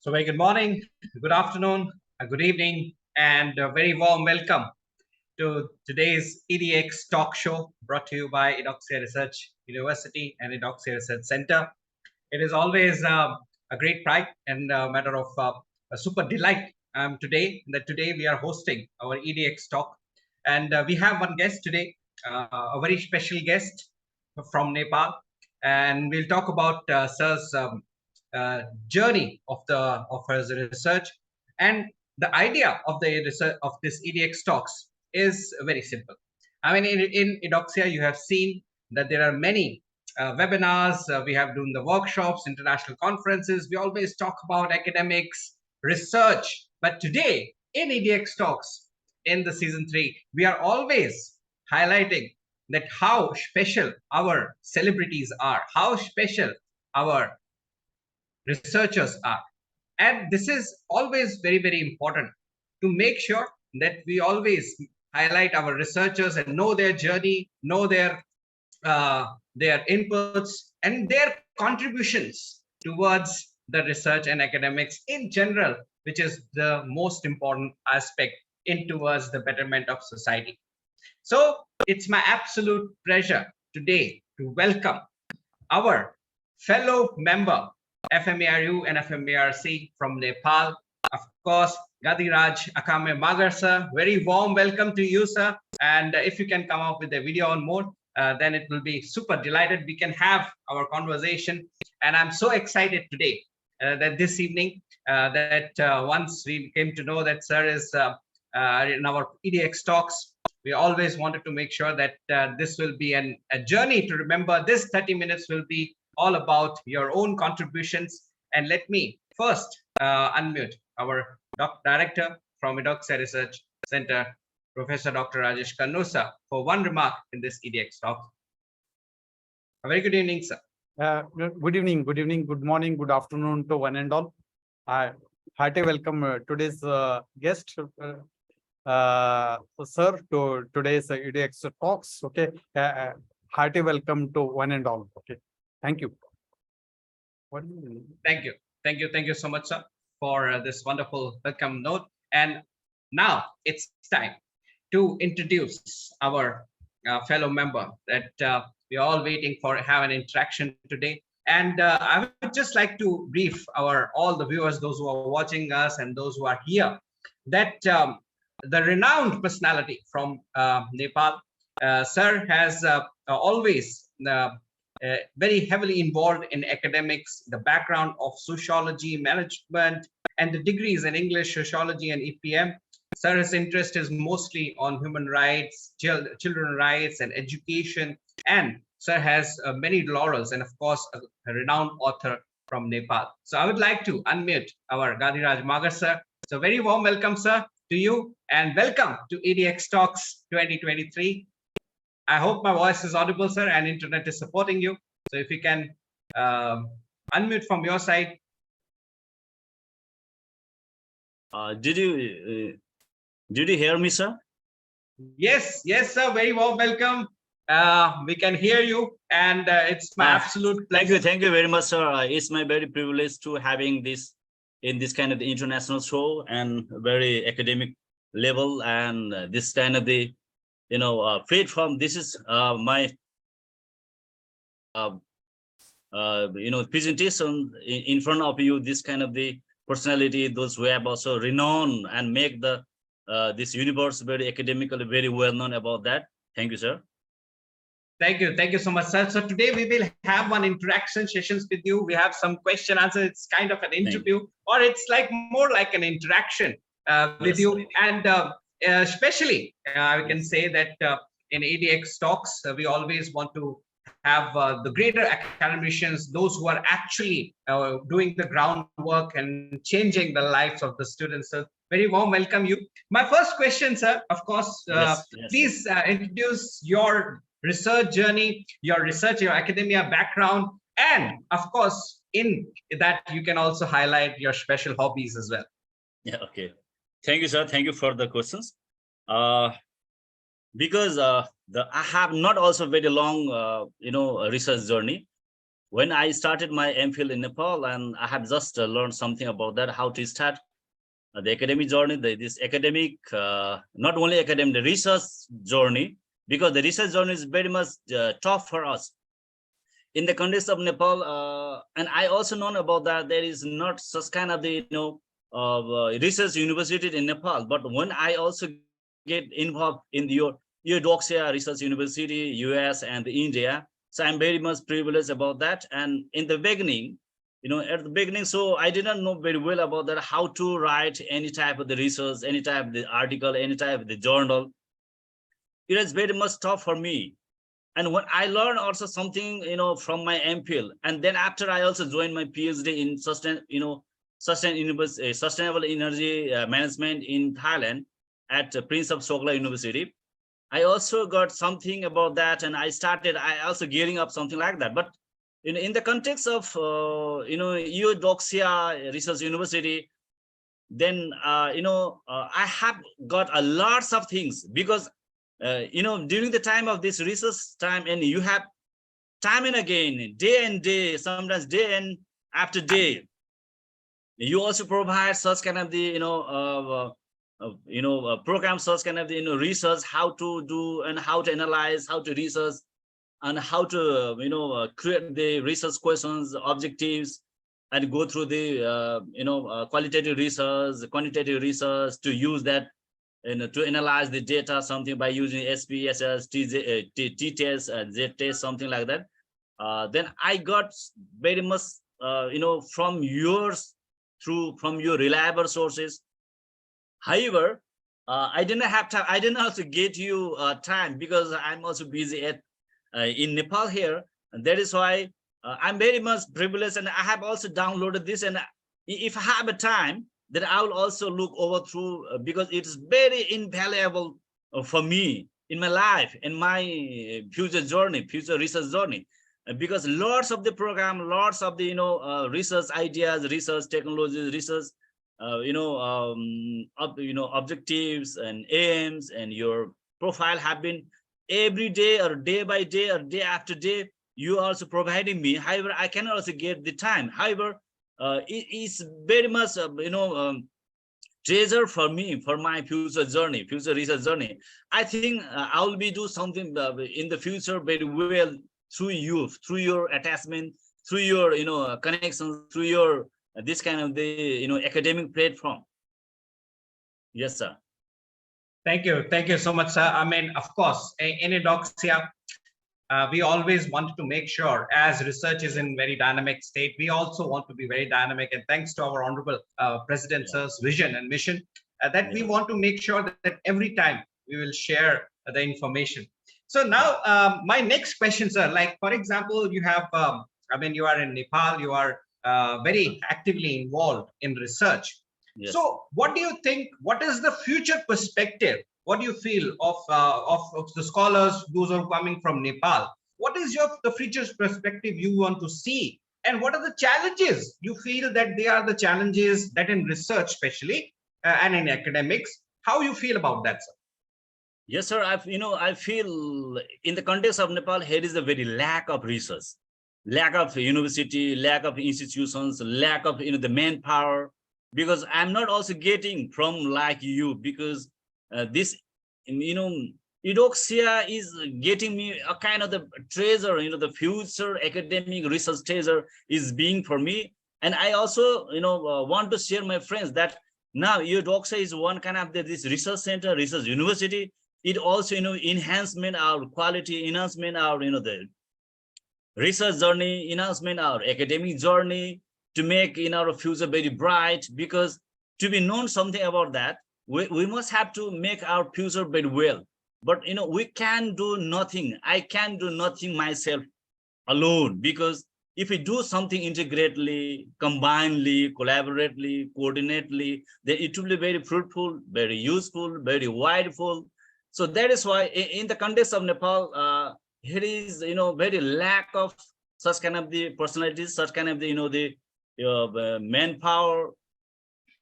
So very good morning, good afternoon, good evening, and a very warm welcome to today's EDX talk show brought to you by Edoxia Research University and Edoxia Research Center. It is always a great pride and a matter of a super delight today we are hosting our EDX talk. And we have one guest today, a very special guest from Nepal. And we'll talk about Sir's journey of his research. And the idea of the research of this EDX talks is very simple. I mean, in Edoxia, you have seen that there are many webinars, we have done the workshops, international conferences. We always talk about academics, research. But today in EDX talks in the season 3, we are always highlighting that how special our celebrities are, how special our researchers are. And this is always very, very important to make sure that we always highlight our researchers and know their journey, know their inputs and their contributions towards the research and academics in general, which is the most important aspect in towards the betterment of society. So it's my absolute pleasure today to welcome our fellow member FMARU and FMARC from Nepal, of course, Dr.Rhituraj Akame Magar sir. Very warm welcome to you, sir. And if you can come up with a video on mode, then it will be super delighted. We can have our conversation. And I'm so excited today that this evening, once we came to know that sir is in our EDX talks, we always wanted to make sure that this will be a journey to remember. This 30 minutes will be all about your own contributions. And let me first unmute our director from Edoxia Research Center, Professor Dr. Rajesh Kannusa, for one remark in this EDX talk. A very good evening, sir. Good evening, good morning, good afternoon to one and all. Hearty welcome today's guest, sir, to today's EDX talks. Okay, hearty welcome to one and all. Okay, thank you. Thank you so much, sir, for this wonderful welcome note. And now it's time to introduce our fellow member that we're all waiting for have an interaction today. And I would just like to brief all the viewers, those who are watching us and those who are here, that the renowned personality from Nepal, sir has always very heavily involved in academics, the background of sociology, management, and the degrees in English, sociology, and EPM. Sir's interest is mostly on human rights, children rights, and education. And sir has many laurels and, of course, a renowned author from Nepal. So I would like to unmute our Dr.Rhituraj Magar sir. So very warm welcome, sir, to you, and welcome to EDX Talks 2023. I hope my voice is audible, sir, and internet is supporting you. So if you can unmute from your side. Did you hear me, sir? Yes, sir. Very warm welcome. We can hear you, and it's my absolute pleasure. Thank you very much, sir. It's my very privilege to having this in this kind of the international show and very academic level, and this kind of the platform. This is my presentation in front of you. This kind of the personality, those who have also renowned and make the this universe very academically very well known about that. Thank you, sir. Thank you so much, sir. So today we will have one interaction sessions with you. We have some question answer. It's kind of an interview, or it's like more like an interaction with you. And especially, we can say that in EDX talks, we always want to have the greater academicians, those who are actually doing the groundwork and changing the lives of the students. So very warm welcome you. My first question, sir, of course, please introduce your research journey, your academia background, and of course, in that you can also highlight your special hobbies as well. Yeah, okay. Thank you, sir. Thank you for the questions. Because I have not also very long, research journey. when I started my MPhil in Nepal, and I have just learned something about that, how to start the academic journey, this academic, not only academic, the research journey, because the research journey is very much tough for us in the context of Nepal. And I also known about that there is not such kind of the research university in Nepal. But when I also get involved in your Doxia Research University, US and India, so I'm very much privileged about that. And in the beginning, at the beginning, so I didn't know very well about that, how to write any type of the research, any type of the article, any type of the journal. It is very much tough for me. And when I learned also something, from my MPhil, and then after I also joined my PhD in sustainable energy management in Thailand at Prince of Sogla University. I also got something about that, and I also gearing up something like that. But in the context of Doxia Research University, then I have got a lots of things, because during the time of this research time, and you have time and again, day and day, sometimes day and after day, you also provide such kind of the program, such kind of the research, how to do and how to analyze, how to research, and how to create the research questions, objectives, and go through the qualitative research, quantitative research, to use that to analyze the data, something by using SPSS, T-test, Z-test, something like that. Then I got very much from from your reliable sources. However, I didn't have time. I didn't also get you time, because I'm also busy at in Nepal here, and that is why I'm very much privileged, and I have also downloaded this. And if I have a time, then I will also look over through, because it is very invaluable for me in my life, in my future research journey, because lots of the program, lots of the research ideas, research technologies, research objectives and aims, and your profile have been every day or day by day or day after day, you are also providing me. However, I cannot also get the time. However, it is very much treasure for me, for my future research journey. I think I will be do something in the future very well through you, through your attachment, through your connections, through your this kind of the academic platform. Yes, sir. Thank you so much, sir. I mean, of course, in Doxia, we always want to make sure, as research is in very dynamic state, we also want to be very dynamic. And thanks to our honorable president, sir's vision and mission, that we want to make sure that every time we will share the information. So now, my next question, sir, like, for example, you have, you are in Nepal, you are very actively involved in research. Yes. So what do you think, what is the future perspective? What do you feel of the scholars, those who are coming from Nepal? What is the future perspective you want to see? And what are the challenges you feel that they are the challenges that in research, especially, and in academics, how you feel about that, sir? Yes, sir. I feel in the context of Nepal, here is a very lack of research, lack of university, lack of institutions, lack of the manpower, because I'm not also getting from like you, because this Eudoxia is getting me a kind of the treasure, the future academic research treasure is being for me. And I also want to share my friends that now Eudoxia is one kind of this research center, research university. It also enhancement our quality, enhancement our the research journey, enhancement our academic journey, to make in our future very bright. Because to be known something about that, we must have to make our future very well. But we can do nothing. I can do nothing myself alone, because if we do something integrately, combinedly, collaboratively, coordinately, then it will be very fruitful, very useful, very wideful. So that is why in the context of Nepal, here is very lack of such kind of the personalities, such kind of the manpower,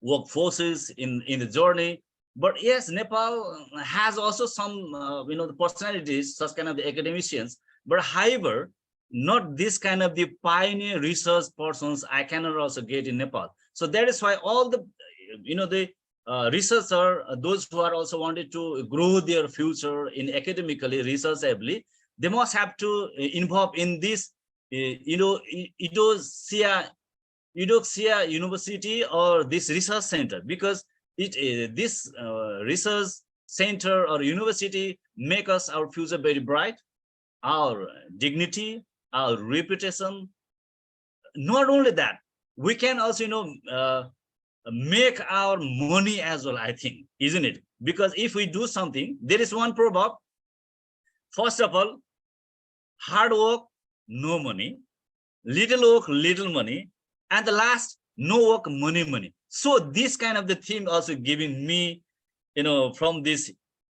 workforces in the journey. But yes, Nepal has also some the personalities, such kind of the academicians. But however, not this kind of the pioneer research persons I cannot also get in Nepal. So that is why all the, the researcher, those who are also wanted to grow their future in academically, researchably, they must have to involve in this, Eudoxia University or this research center, because this research center or university make us our future very bright, our dignity, our reputation. Not only that, we can also make our money as well, I think, isn't it? Because if we do something, there is one proverb: first of all, hard work, no money; little work, little money; and the last, no work, money. So this kind of the theme also giving me, from this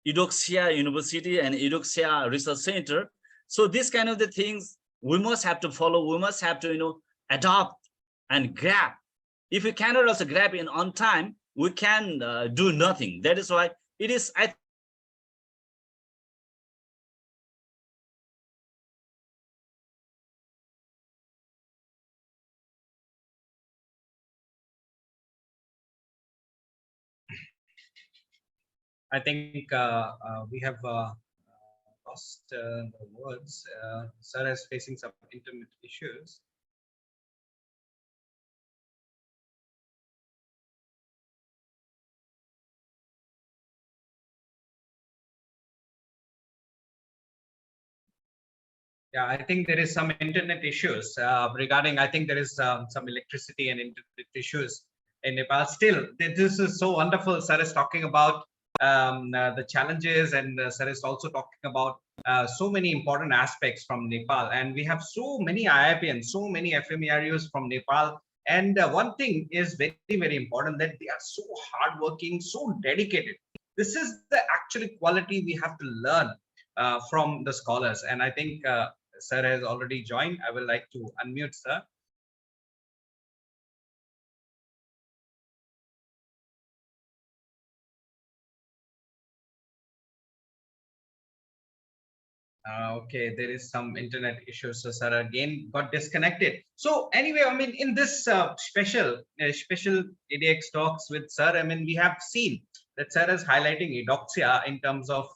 Eudoxia University and Eudoxia Research Center. So this kind of the things we must have to follow. We must have to, adopt and grab. If we cannot also grab in on time, we can do nothing. That is why it is, I I think we have lost the words. Sir is facing some internet issues. Yeah, I think there is some internet issues regarding. I think there is some electricity and internet issues in Nepal. Still, this is so wonderful. Sir is talking about the challenges, and Sir is also talking about so many important aspects from Nepal. And we have so many IIPNs, so many FMERUs from Nepal. And one thing is very, very important, that they are so hardworking, so dedicated. This is the actual quality we have to learn from the scholars. And I think Sir has already joined. I would like to unmute Sir. Okay, there is some internet issues. So Sir again got disconnected. So anyway, I mean, in this special EDX talks with Sir, I mean, we have seen that Sir is highlighting Eudoxia in terms of,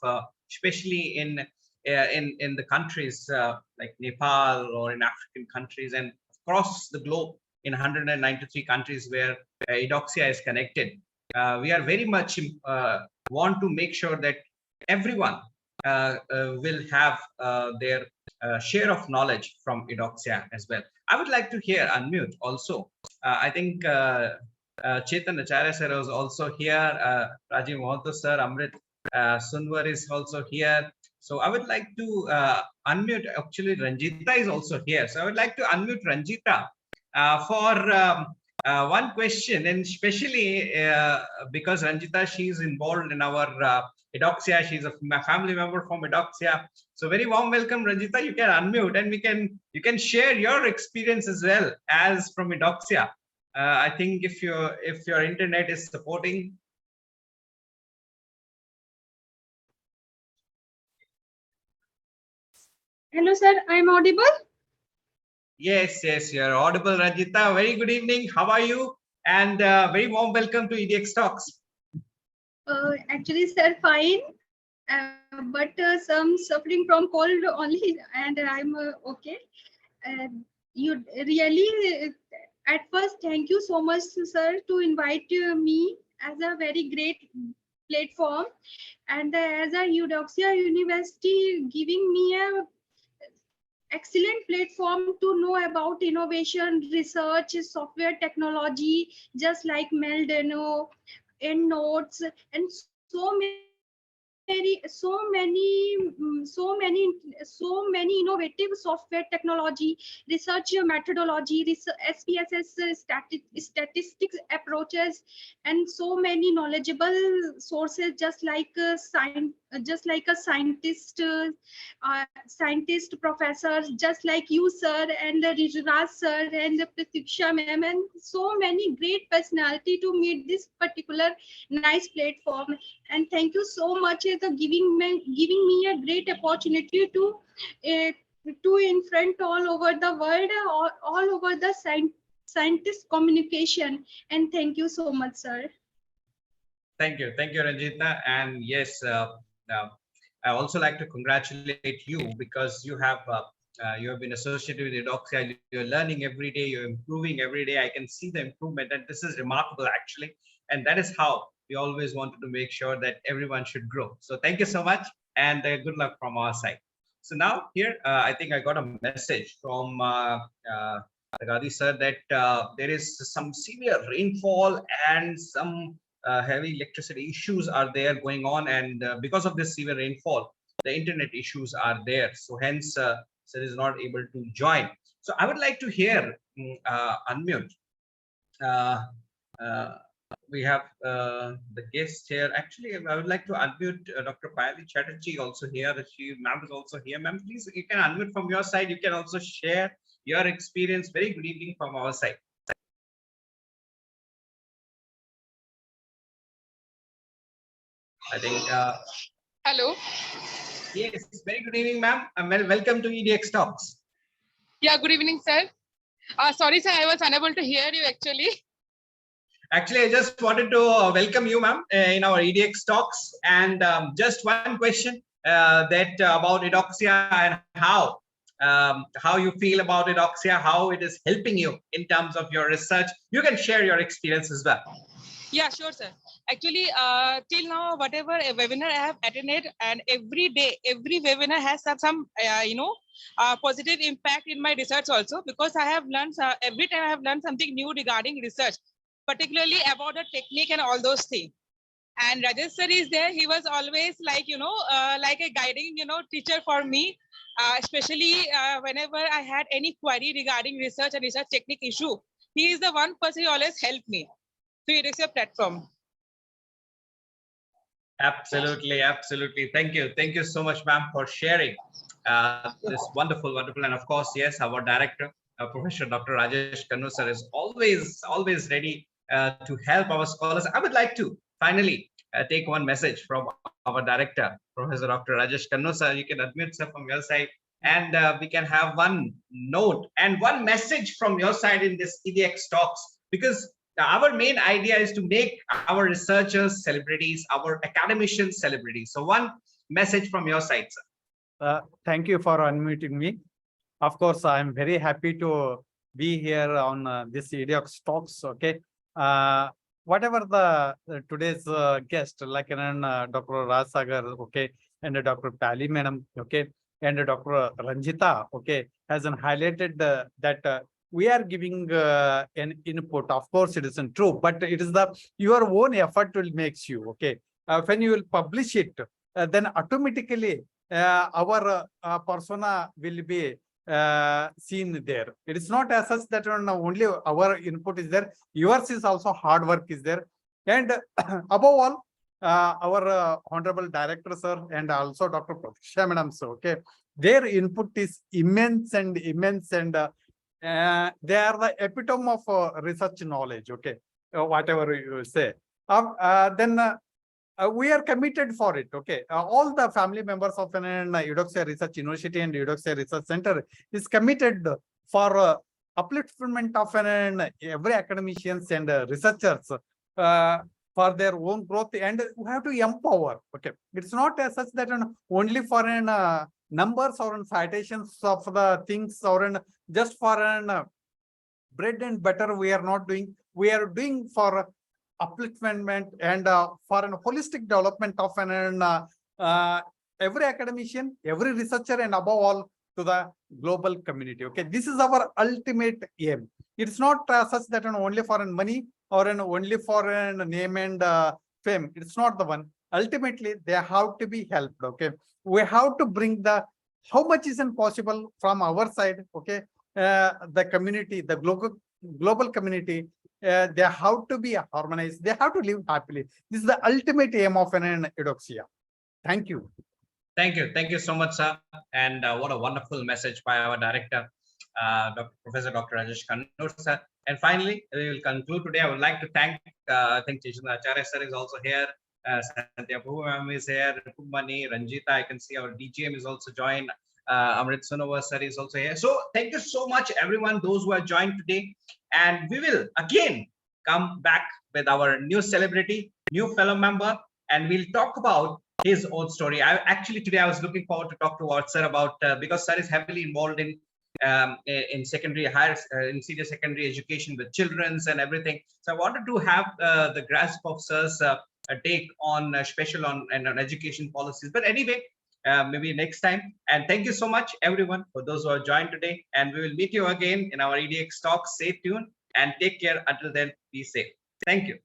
especially in the countries like Nepal or in African countries and across the globe in 193 countries where Eudoxia is connected. We are very much want to make sure that everyone will have their share of knowledge from Eudoxia as well. I would like to hear unmute also. I think Chetan Acharya sir was also here. Rajiv Mohanto sir, Amrit Sunwar is also here. So I would like to unmute. Actually, Ranjita is also here. So I would like to unmute Ranjita for one question, and especially because Ranjita, she is involved in our Eudoxia. She's a family member from Eudoxia. So very warm welcome, Ranjita. You can unmute and you can share your experience as well as from Eudoxia. I think if your internet is supporting. Hello, sir. I'm audible. Yes, you're audible, Ranjita. Very good evening. How are you? And very warm welcome to EDX Talks. Actually, sir, fine. But some suffering from cold only, and I'm okay. You really, at first, thank you so much, sir, to invite me as a very great platform, and as a Eudoxia University giving me a excellent platform to know about innovation, research, software technology, just like Meldano, EndNotes, and so many innovative software technology, research methodology, SPSS statistics approaches, and so many knowledgeable sources, just like a scientist professors, just like you, sir, and the Rhituraj sir, and the Pratiksha ma'am, and so many great personality to meet this particular nice platform. And thank you so much for giving me a great opportunity to to in front all over the world, all over the scientist communication. And thank you so much, sir. Thank you, Ranjita. And yes, I also like to congratulate you because you have been associated with Eudoxia. You're learning every day, you're improving every day. I can see the improvement, and this is remarkable actually. And that is how we always wanted to make sure that everyone should grow. So thank you so much, and good luck from our side. So now here, I think I got a message from Gadi sir that there is some severe rainfall and some heavy electricity issues are there going on, and because of this severe rainfall, the internet issues are there. So hence, sir is not able to join. So I would like to hear unmute. Uh, uh, we have the guest here. Actually, I would like to unmute Dr. Payali Chatterjee also here. She, ma'am, is also here. Ma'am, please, you can unmute from your side. You can also share your experience. Very good evening from our side. I think. Hello. Yes, very good evening, ma'am. Welcome to EDX Talks. Yeah, good evening, sir. Sorry, sir, I was unable to hear you actually. Actually, I just wanted to welcome you, ma'am, in our EDX Talks. And just one question that about Eudoxia and how you feel about Eudoxia, how it is helping you in terms of your research. You can share your experience as well. Yeah, sure, sir. Actually, till now, whatever a webinar I have attended, and every day, every webinar has some positive impact in my research also, because I have learned, every time I have learned something new regarding research, particularly about the technique and all those things. And Rajesh sir is there. He was always like, like a guiding, teacher for me, especially whenever I had any query regarding research and research technique issue. He is the one person who always helped me. So it is a platform. Absolutely, absolutely. Thank you so much, ma'am, for sharing this wonderful. And of course, yes, our director, Professor Dr. Rajesh Kannu sir, is always ready to help our scholars. I would like to finally take one message from our director, Professor Dr. Rajesh Kannu sir. You can unmute sir from your side, and we can have one note and one message from your side in this EDX talks, because our main idea is to make our researchers celebrities, our academicians celebrities. So one message from your side, sir. Thank you for unmuting me. Of course, I'm very happy to be here on this EDX talks. Okay. Whatever the today's guest, like Dr. Raj Sagar, okay, and Dr. Pali Madam, okay, and Dr. Ranjita, okay, has highlighted that we are giving an input. Of course, it isn't true, but it is your own effort will makes you, okay. When you will publish it, then automatically our persona will be seen there. It is not as such that only our input is there. Yours is also hard work is there. And above all, our honorable director, sir, and also Dr. Pratisha Madam, so, okay, their input is immense, and they are the epitome of research knowledge, okay, whatever you say. Then we are committed for it, okay. All the family members of an Eudoxia Research University and Eudoxia Research Center is committed for upliftment of every academicians and researchers for their own growth, and we have to empower, okay. It's not as such that only for numbers or citations of the things, or just for bread and butter we are not doing. We are doing for upliftment and for an holistic development of every academician, every researcher, and above all to the global community. Okay, this is our ultimate aim. It's not such that only for money or only for name and fame. It's not the one. Ultimately, they have to be helped. Okay, we have to bring how much is possible from our side. Okay, the community, the global community. They have to be harmonized. They have to live happily. This is the ultimate aim of an Eudoxia. Thank you. Thank you so much, sir. And what a wonderful message by our director, Professor Dr. Rajesh Kannu, sir. And finally, we will conclude today. I would like to thank, I think Cheshwar Acharya sir is also here. Santya Bhu is here. Kumani, Ranjita, I can see our DGM is also joined. Amrit Sonova sir is also here. So thank you so much, everyone, those who are joined today. And we will again come back with our new celebrity, new fellow member, and we'll talk about his own story. Today I was looking forward to talk to our sir about because sir is heavily involved in secondary in senior secondary education with children's and everything. So I wanted to have the grasp of sir's a take on special on education policies. But anyway, maybe next time. And thank you so much, everyone, for those who are joined today. And we will meet you again in our EDX talk. Stay tuned and take care. Until then, be safe. Thank you.